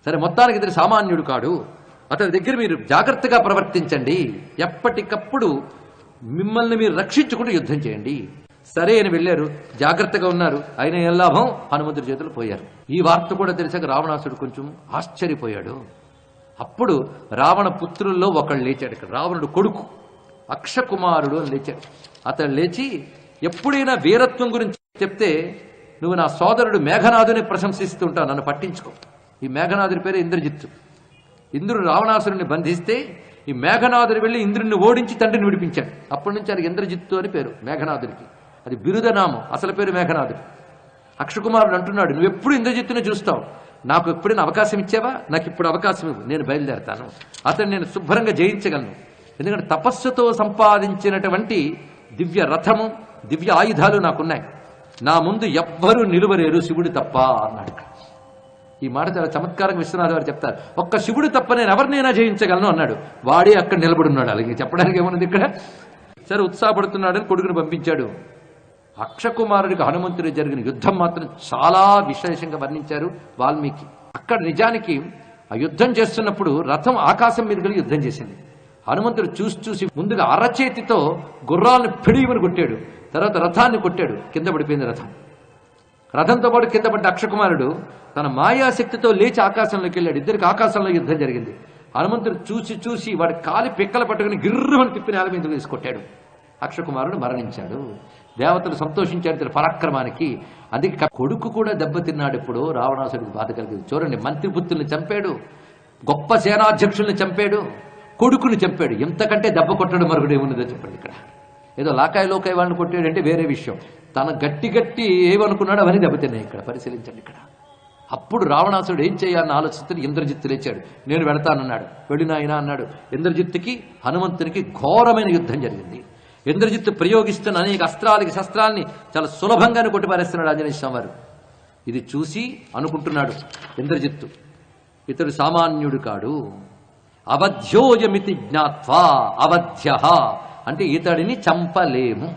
సరే, మొత్తానికి ఇతడు సామాన్యుడు కాడు, అతని దగ్గర మీరు జాగ్రత్తగా ప్రవర్తించండి, ఎప్పటికప్పుడు మిమ్మల్ని మీరు రక్షించుకుంటూ యుద్ధం చేయండి. సరే అని వెళ్ళారు, జాగ్రత్తగా ఉన్నారు. అయినా ఏం లాభం, హనుమంతుడి చేతులు పోయారు. ఈ వార్త కూడా తెలిసాక రావణాసుడు కొంచెం ఆశ్చర్యపోయాడు. అప్పుడు రావణ పుత్రుల్లో ఒకళ్ళు లేచాడు. ఇక్కడ రావణుడు కొడుకు అక్షకుమారుడు అని లేచాడు. అతడు లేచి, ఎప్పుడైనా వీరత్వం గురించి చెప్తే నువ్వు నా సోదరుడు మేఘనాథుని ప్రశంసిస్తూ ఉంటావు, నన్ను పట్టించుకో. ఈ మేఘనాథుడి పేరు ఇంద్రజిత్తు. ఇంద్రుడు రావణాసురుడిని బంధిస్తే ఈ మేఘనాథుడు వెళ్ళి ఇంద్రుడిని ఓడించి తండ్రిని విడిపించాడు. అప్పటి నుంచి అది ఇంద్రజిత్తు అని పేరు మేఘనాథుడికి. అది బిరుదనామం, అసలు పేరు మేఘనాథుడు. అక్షకుమారుడు అంటున్నాడు, నువ్వు ఎప్పుడు ఇంద్రజిత్తుని చూస్తావు, నాకు ఎప్పుడైనా అవకాశం ఇచ్చావా, నాకు ఇప్పుడు అవకాశం ఇవ్వు, నేను బయలుదేరతాను. అతను నేను శుభ్రంగా జయించగలను. ఎందుకంటే తపస్సుతో సంపాదించినటువంటి దివ్య రథము, దివ్య ఆయుధాలు నాకున్నాయి. నా ముందు ఎవ్వరూ నిలువలేరు శివుడు తప్ప అన్నాడు. ఈ మాట చాలా చమత్కారంగా విశ్వనాథ వారు చెప్తారు. ఒక్క శివుడు తప్ప నేను ఎవరినైనా జయించగలను అన్నాడు. వాడే అక్కడ నిలబడున్నాడు. అలాగే చెప్పడానికి ఏమన్నది ఇక్కడ. సరే, ఉత్సాహపడుతున్నాడని కొడుకుని పంపించాడు. అక్షకుమారుడికి హనుమంతుడికి జరిగిన యుద్ధం మాత్రం చాలా విశేషంగా వర్ణించారు వాల్మీకి. అక్కడ నిజానికి ఆ యుద్ధం చేస్తున్నప్పుడు రథం ఆకాశం మీద కలిగి యుద్ధం చేసింది. హనుమంతుడు చూసి ముందుగా అరచేతితో గుర్రాలను పిడియమని కొట్టాడు. తర్వాత రథాన్ని కొట్టాడు, కింద పడిపోయింది రథం. రథంతో పాటు కింద పడ్డ అక్షకుమారుడు తన మాయాశక్తితో లేచి ఆకాశంలోకి వెళ్ళాడు. ఇద్దరికి ఆకాశంలో యుద్ధం జరిగింది. హనుమంతుడు చూసి వాడి కాలి పిక్కలు పట్టుకుని గిర్రమని తిప్పి నేల మీద తీసుకొట్టాడు. అక్షకుమారుడు మరణించాడు. దేవతలు సంతోషించారు ఇతని పరాక్రమానికి. అందుకే కొడుకు కూడా దెబ్బతిన్నాడు. ఇప్పుడు రావణాసుడికి బాధ కలిగింది. చూడండి, మంత్రిపుత్రుల్ని చంపాడు, గొప్ప సేనాధ్యక్షుల్ని చంపాడు, కొడుకుని చంపాడు. ఎంతకంటే దెబ్బ కొట్టడం మరొకటి ఏమున్నదో చెప్పండి. ఇక్కడ ఏదో లాకాయ లోకాయ వాళ్ళని కొట్టాడంటే వేరే విషయం. తన గట్టి ఏమనుకున్నాడు అవన్నీ దెబ్బతిన్నాయి. ఇక్కడ పరిశీలించండి. ఇక్కడ అప్పుడు రావణాసుడు ఏం చేయాలని ఆలోచిస్తే ఇంద్రజిత్తు లేచాడు. నేను వెళతానన్నాడు. వెళ్ళిన ఆయన అన్నాడు. ఇంద్రజిత్తుకి హనుమంతునికి ఘోరమైన యుద్ధం జరిగింది. ఇంద్రజిత్తు ప్రయోగిస్తున్న అనేక అస్త్రాలకి శస్త్రాల్ని చాలా సులభంగానే కొట్టిపారేస్తున్నాడు ఆంజనేయ స్వామి వారు. ఇది చూసి అనుకుంటున్నాడు ఇంద్రజిత్తు, ఇతడు సామాన్యుడు కాడు. అవధ్యోయమితి జ్ఞాత్వా అవధ్య అంటే ఇతడిని చంపలేము.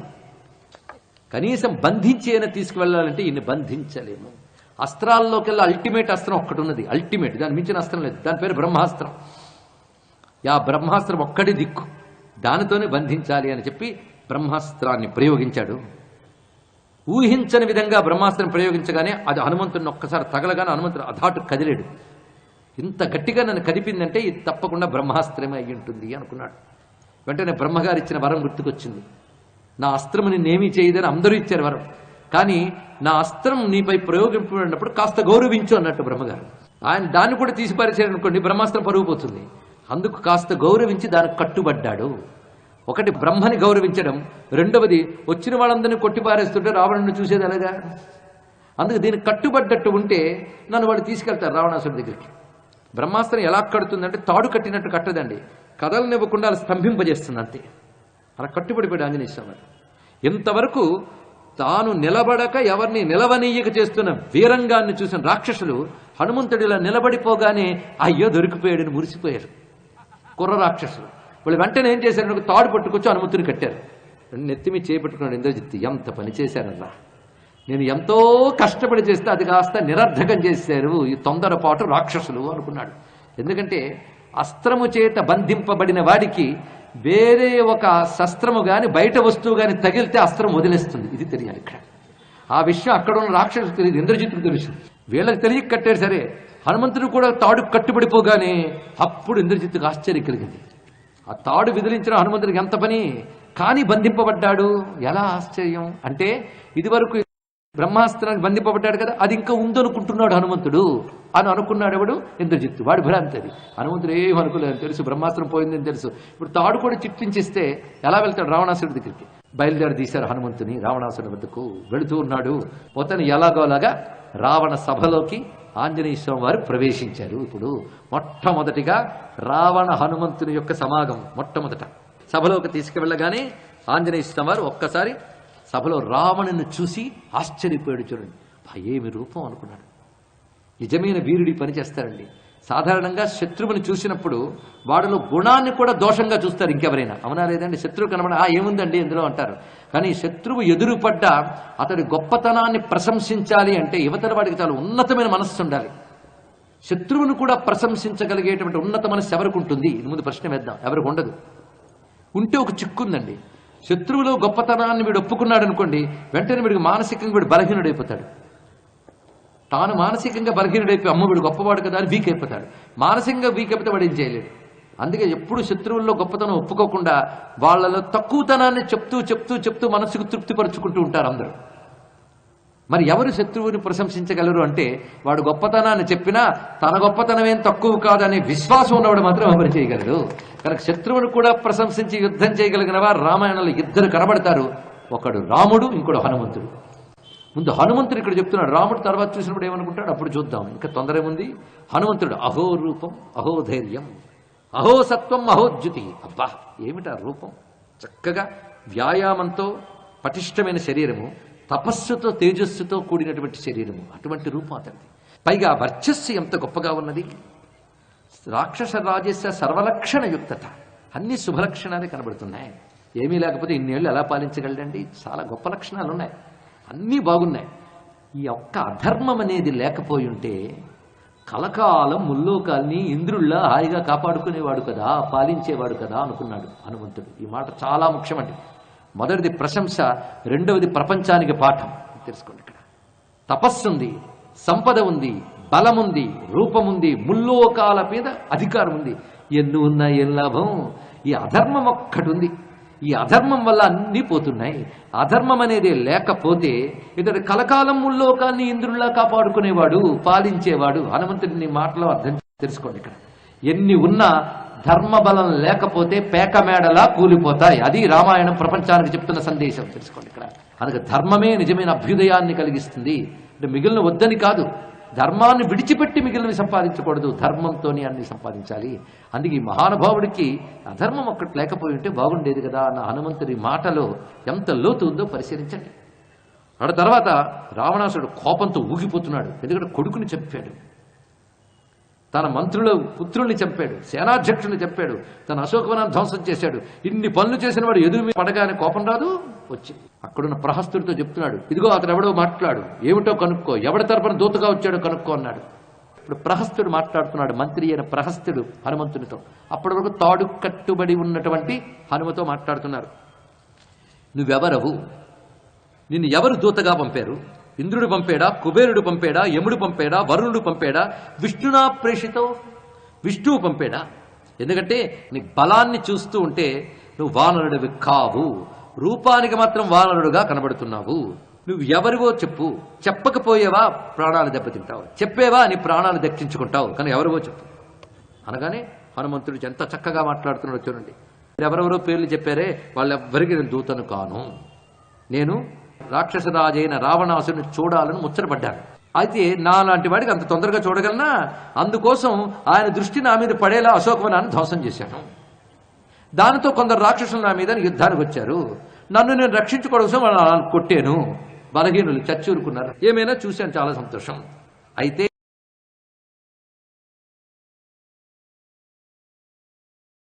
కనీసం బంధించేన తీసుకువెళ్ళాలంటే ఈయన్ని బంధించలేము. అస్త్రాల్లోకెల్లా అల్టిమేట్ అస్త్రం ఒక్కటి ఉన్నది. అల్టిమేట్, దాని మించిన అస్త్రం లేదు. దాని పేరు బ్రహ్మాస్త్రం. ఆ బ్రహ్మాస్త్రం ఒక్కడి దిక్కు, దానితోనే బంధించాలి అని చెప్పి బ్రహ్మాస్త్రాన్ని ప్రయోగించాడు. ఊహించని విధంగా బ్రహ్మాస్త్రం ప్రయోగించగానే అది హనుమంతుడిని ఒక్కసారి తగలగానే హనుమంతుడు అధాటు కదిలేడు. ఇంత గట్టిగా నన్ను కదిపిందంటే ఇది తప్పకుండా బ్రహ్మాస్త్రమే అయి ఉంటుంది అనుకున్నాడు. వెంటనే బ్రహ్మగారు ఇచ్చిన వరం గుర్తుకొచ్చింది. నా అస్త్రము నిన్నేమీ చేయదని అందరూ ఇచ్చారు వరం, కానీ నా అస్త్రం నీపై ప్రయోగింపబడినప్పుడు కాస్త గౌరవించు అన్నట్టు బ్రహ్మగారు. ఆయన దాన్ని కూడా తీసిపారేసాడు అనుకోండి, బ్రహ్మాస్త్రం పరుగు పోతుంది. అందుకు కాస్త గౌరవించి దానికి కట్టుబడ్డాడు. ఒకటి బ్రహ్మని గౌరవించడం, రెండవది వచ్చిన వాళ్ళందరినీ కొట్టిపారేస్తుంటే రావణుని చూసేది అలాగా. అందుకు దీనికి కట్టుబడ్డట్టు ఉంటే నన్ను వాళ్ళు తీసుకెళ్తారు రావణాసుడి దగ్గరికి. బ్రహ్మాస్త్రం ఎలా కడుతుందంటే తాడు కట్టినట్టు కట్టదండి, కథలనివ్వకుండా అలా స్తంభింపజేస్తుంది అంతే. అలా కట్టుబడిపోయాడు ఆంజనేయ స్వామి. ఇంతవరకు తాను నిలబడక ఎవరిని నిలవనీయక చేస్తున్న వీరంగాన్ని చూసిన రాక్షసులు హనుమంతుడిలా నిలబడిపోగానే అయ్యో దొరికిపోయాడని మురిసిపోయారు కుర్ర రాక్షసులు. వాళ్ళు వెంటనే ఏం చేశారు, తాడు పట్టుకొచ్చి హనుమంతుని కట్టారు. నెత్తిమి చేపట్టుకున్నాడు ఇంద్రజిత్తు. ఎంత పని చేశారల్లా, నేను ఎంతో కష్టపడి చేస్తే అది కాస్త నిరర్ధకం చేశారు ఈ తొందరపాటు రాక్షసులు అనుకున్నాడు. ఎందుకంటే అస్త్రము చేత బంధింపబడిన వాడికి వేరే ఒక శస్త్రము గాని బయట వస్తువు గాని తగిలితే అస్త్రం వదిలేస్తుంది. ఇది తెలియాలి ఇక్కడ. ఆ విషయం అక్కడ ఉన్న రాక్షసులకు తెలియదు, ఇంద్రజిత్తుకు తెలుసు. వీళ్ళకి తెలియక కట్టాడు. సరే, హనుమంతుడు కూడా తాడు కట్టుబడిపోగానే అప్పుడు ఇంద్రజిత్తుకు ఆశ్చర్యం కలిగింది. ఆ తాడు విదిలించిన హనుమంతుడికి ఎంత పని, కానీ బంధింపబడ్డాడు. ఎలా ఆశ్చర్యం అంటే, ఇదివరకు బ్రహ్మాస్త్రానికి బంధింపబడ్డాడు కదా, అది ఇంకా ఉందనుకుంటున్నాడు హనుమంతుడు అని అనుకున్నాడు. ఎవడు? ఇంద్రజిత్తు. వాడి భ్రాంతి అది. హనుమంతుడు ఏమనుకోలేదని తెలుసు, బ్రహ్మాస్త్రం పోయిందని తెలుసు. ఇప్పుడు తాడు కూడా చిట్టించిస్తే ఎలా వెళ్తాడు రావణాసుడి దగ్గరికి? బయలుదేరి తీశారు హనుమంతుని రావణాసుడి వద్దకు. వెళుతూ ఉన్నాడు. అతను ఎలాగోలాగా రావణ సభలోకి ఆంజనేయ స్వామి వారు ప్రవేశించారు. ఇప్పుడు మొట్టమొదటిగా రావణ హనుమంతుని యొక్క సమాగం మొట్టమొదట సభలోకి తీసుకువెళ్ళగానే ఆంజనేయ స్వామి వారు ఒక్కసారి సభలో రావణుని చూసి ఆశ్చర్యపోయాడు. చూడండి, ఏమి రూపం అనుకున్నాడు. నిజమైన వీరుడి పని చేస్తారండి. సాధారణంగా శత్రువుని చూసినప్పుడు వాడిలో గుణాన్ని కూడా దోషంగా చూస్తారు ఇంకెవరైనా. అవునా లేదండి? శత్రువు కనబడ ఏముందండి ఇందులో అంటారు. కానీ శత్రువు ఎదురుపడ్డ అతడి గొప్పతనాన్ని ప్రశంసించాలి అంటే యువతల వాడికి చాలా ఉన్నతమైన మనస్సు ఉండాలి. శత్రువును కూడా ప్రశంసించగలిగేటువంటి ఉన్నత మనసు ఎవరికి ఉంటుంది? ఇది ముందు ప్రశ్న వేద్దాం. ఎవరికి ఉండదు. ఉంటే ఒక చిక్కుందండి. శత్రువులో గొప్పతనాన్ని వీడు ఒప్పుకున్నాడు అనుకోండి, వెంటనే వీడికి మానసికంగా వీడు బలహీనుడైపోతాడు. తాను మానసికంగా బలహీనుడైపోయి అమ్మ వీడు గొప్పవాడు కదా అని వీక్ అయిపోతాడు. మానసికంగా వీక్ అయిపోతే వాడు ఏం చేయలేడు. అందుకే ఎప్పుడు శత్రువుల్లో గొప్పతనం ఒప్పుకోకుండా వాళ్ళలో తక్కువతనాన్ని చెప్తూ చెప్తూ చెప్తూ మనసుకు తృప్తిపరుచుకుంటూ ఉంటారు అందరూ. మరి ఎవరు శత్రువుని ప్రశంసించగలరు అంటే, వాడు గొప్పతనాన్ని చెప్పినా తన గొప్పతనం ఏం తక్కువ కాదనే విశ్వాసం ఉన్నవాడు మాత్రం ఎవరు చేయగలడు. కనుక శత్రువుని కూడా ప్రశంసించి యుద్ధం చేయగలిగిన వారు రామాయణంలో ఇద్దరు కనబడతారు. ఒకడు రాముడు, ఇంకోడు హనుమంతుడు. ముందు హనుమంతుడు ఇక్కడ చెప్తున్నాడు. రాముడు తర్వాత చూసినప్పుడు ఏమనుకుంటాడు అప్పుడు చూద్దాం, ఇంకా తొందర ఏముంది. హనుమంతుడు అహో రూపం అహో ధైర్యం అహో సత్వం అహోద్యుతి. అబ్బా ఏమిటా రూపం! చక్కగా వ్యాయామంతో పటిష్టమైన శరీరము, తపస్సుతో తేజస్సుతో కూడినటువంటి శరీరము, అటువంటి రూపం అతనిది. పైగా వర్చస్సు ఎంత గొప్పగా ఉన్నది. రాక్షస రాజస్య సర్వలక్షణ యుక్తత, అన్ని శుభలక్షణాలే కనబడుతున్నాయి. ఏమీ లేకపోతే ఇన్నేళ్ళు ఎలా పాలించగలడండి? చాలా గొప్ప లక్షణాలు ఉన్నాయి, అన్నీ బాగున్నాయి. ఈ ఒక్క అధర్మం అనేది లేకపోయి ఉంటే కలకాలం ముల్లోకాల్ని ఇంద్రుల్లా హాయిగా కాపాడుకునేవాడు కదా, పాలించేవాడు కదా అనుకున్నాడు హనుమంతుడు. ఈ మాట చాలా ముఖ్యమండి. మొదటిది ప్రశంస, రెండవది ప్రపంచానికి పాఠం తెలుసుకోండి. ఇక్కడ తపస్సు ఉంది, సంపద ఉంది, బలముంది, రూపముంది, ముల్లోకాల మీద అధికారం ఉంది. ఎన్ని ఉన్నా ఏం లాభం? ఈ అధర్మం ఒక్కటి ఉంది. ఈ అధర్మం వల్ల అన్నీ పోతున్నాయి. అధర్మం అనేది లేకపోతే ఇతడు కలకాలం ముల్లోకాన్ని ఇంద్రుల్లా కాపాడుకునేవాడు, పాలించేవాడు. హనుమంతుడిని మాటలో అర్థం తెలుసుకోండి. ఇక్కడ ఎన్ని ఉన్నా ధర్మబలం లేకపోతే పేకమేడలా కూలిపోతాయి. అది రామాయణం ప్రపంచానికి చెప్తున్న సందేశం తెలుసుకోండి. ఇక్కడ అందుకే ధర్మమే నిజమైన అభ్యుదయాన్ని కలిగిస్తుంది. అంటే మిగిలిన వద్దని కాదు, ధర్మాన్ని విడిచిపెట్టి మిగిలినవి సంపాదించకూడదు, ధర్మంతోనే అన్ని సంపాదించాలి. అందుకే ఈ మహానుభావుడికి అధర్మం ఒక్కటి లేకపోయి ఉంటే బాగుండేది కదా అన్న హనుమంతుడి మాటలో ఎంత లోతు ఉందో పరిశీలించండి. ఆ తర్వాత రావణాసుడు కోపంతో ఊగిపోతున్నాడు. ఎందుకంటే కొడుకుని చంపాడు, తన మంత్రుల పుత్రుల్ని చంపాడు, సేనాధ్యక్షుల్ని చంపాడు, తన అశోకవనాన్ని ధ్వంసం చేశాడు. ఇన్ని పనులు చేసిన వాడు ఎదురు పడగానే కోపం రాదు వచ్చింది. అక్కడున్న ప్రహస్తుడితో చెప్తున్నాడు, ఇదిగో అతను ఎవడో మాట్లాడు, ఏమిటో కనుక్కో, ఎవడి తరపున దూతగా వచ్చాడో కనుక్కో అన్నాడు. ఇప్పుడు ప్రహస్తుడు మాట్లాడుతున్నాడు, మంత్రి అయిన ప్రహస్తుడు హనుమంతునితో. అప్పటి వరకు తాడు కట్టుబడి ఉన్నటువంటి హనుమతో మాట్లాడుతున్నారు. నువ్వెవరవు? నిన్ను ఎవరు దూతగా పంపారు? ఇంద్రుడు పంపాడా, కుబేరుడు పంపాడా, యముడు పంపాడా, వరుణుడు పంపాడా, విష్ణునా ప్రేషితో? విష్ణువు పంపాడా? ఎందుకంటే నీ బలాన్ని చూస్తూ ఉంటే నువ్వు వానరుడివి కావు, రూపానికి మాత్రం వానరుడుగా కనబడుతున్నావు. నువ్వు ఎవరివో చెప్పు, చెప్పకపోయేవా ప్రాణాలు దెబ్బతింటావు, చెప్పేవా నీ ప్రాణాలు దక్కించుకుంటావు, కానీ ఎవరివో చెప్పు అనగానే హనుమంతుడు ఎంత చక్కగా మాట్లాడుతున్నాడో చూడండి. ఎవరెవరో పేర్లు చెప్పారే, వాళ్ళెవ్వరికి నేను దూతను కాను, నేను రాక్షసరాజైన రావణాసుని చూడాలని ముచ్చటపడ్డాను. అయితే నా లాంటి వాడికి అంత తొందరగా చూడగలనా? అందుకోసం ఆయన దృష్టి నా మీద పడేలా అశోకవనాన్ని ధ్వంసం చేశాను. దానితో కొందరు రాక్షసులు నా మీద యుద్ధానికి వచ్చారు. నన్ను నేను రక్షించుకోవడం కోసం వాళ్ళని కొట్టాను. బలహీనులు చచ్చూరుకున్నారు. ఏమైనా చూశాను, చాలా సంతోషం. అయితే